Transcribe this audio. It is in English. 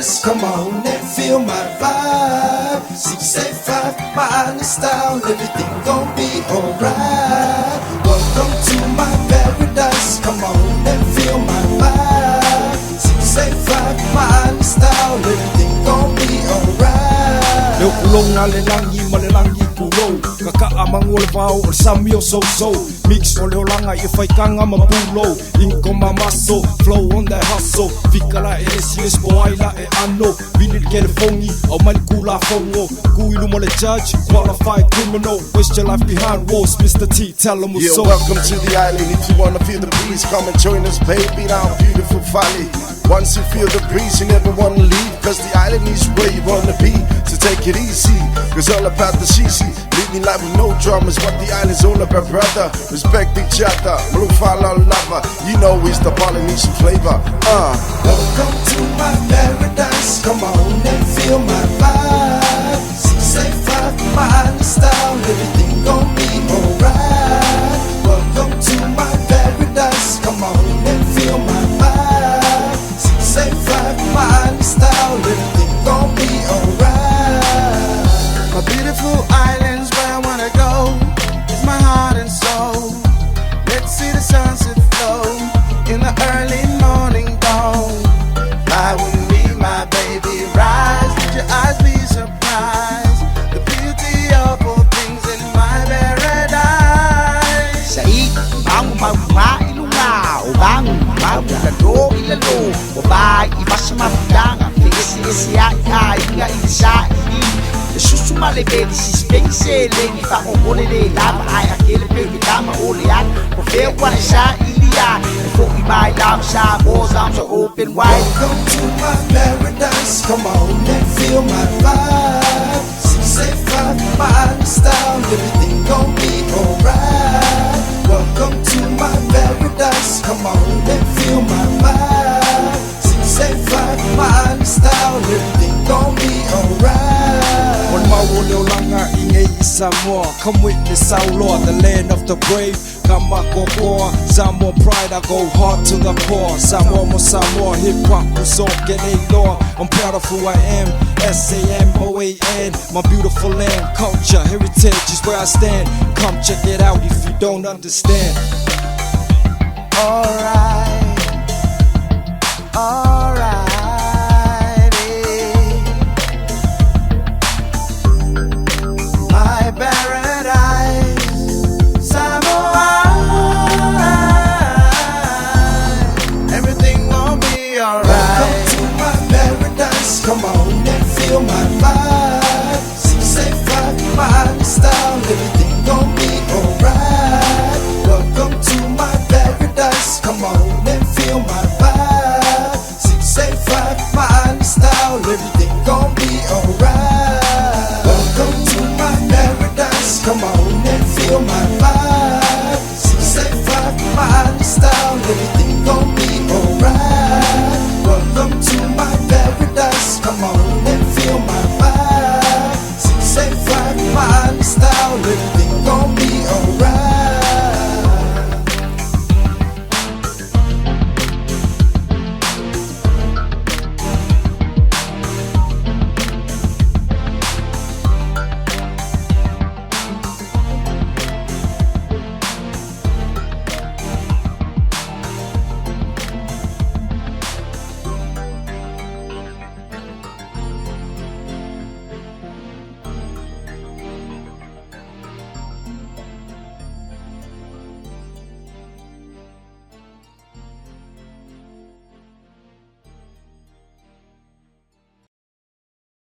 paradise, come on and feel my vibe. 685, my island style, everything gon' be alright. Welcome to my paradise, come on and feel my vibe. 685, my island style, everything gon' be alright. Leo kulong ngalelangi malelangi kulo Kakaamang ulvao or samyo so Mix o leo langa ifay kanga mapulo Inko mamaso, flow on the hustle Fikala e siles boaila e ano Vinil kere fongi, au malikula fongo Kuilu mole judge, qualified criminal Waste your life behind walls, Mr. T, tell them what's so. Welcome to the island, if you wanna feel the breeze Come and join us baby, now beautiful valley. Once you feel the breeze, you never wanna leave Cause the island is where you wanna be. So take it easy, cause all about the CC. Living life with no dramas, what the island's all about, brother. Respect each other, blue follow lover. You know it's the Polynesian flavor. Welcome to my paradise, come on and feel my vibe. 685, my island style, everything gon' be alright. Welcome to my paradise, come on and feel my vibe. 685, my island style, everything gon' be alright. My beautiful island's where I wanna go. It's my heart and soul. Let's see the sunset flow in the early morning dawn. Fly with me, my baby, rise. Let your eyes be surprised. The beauty of all things in my paradise. Sai, bangun mawa ilunga, bangun ilalo ilalo. Wabai ibasa mafulanga, esi ai inga insai. Susu malebeli sispense lengi fa obole le lava ai akele pe kama ole at profel kwa sha ilia for my love sha both arms are open wide. Welcome to my paradise, come on and feel my vibe. 685, my island style, everything gon' be alright. Welcome to my paradise, come on and feel my vibe. 685, my island style, everything gon' be alright. On my leo langa inge Samoa. Come witness our Lord, the land of the brave. Kamakokoa, Samoan pride, I go hard to the core. Samoa mo Samoa, hip hop usok and a law. I'm proud of who I am, SAMOAN. My beautiful land, culture, heritage is where I stand. Come check it out if you don't understand. Alright.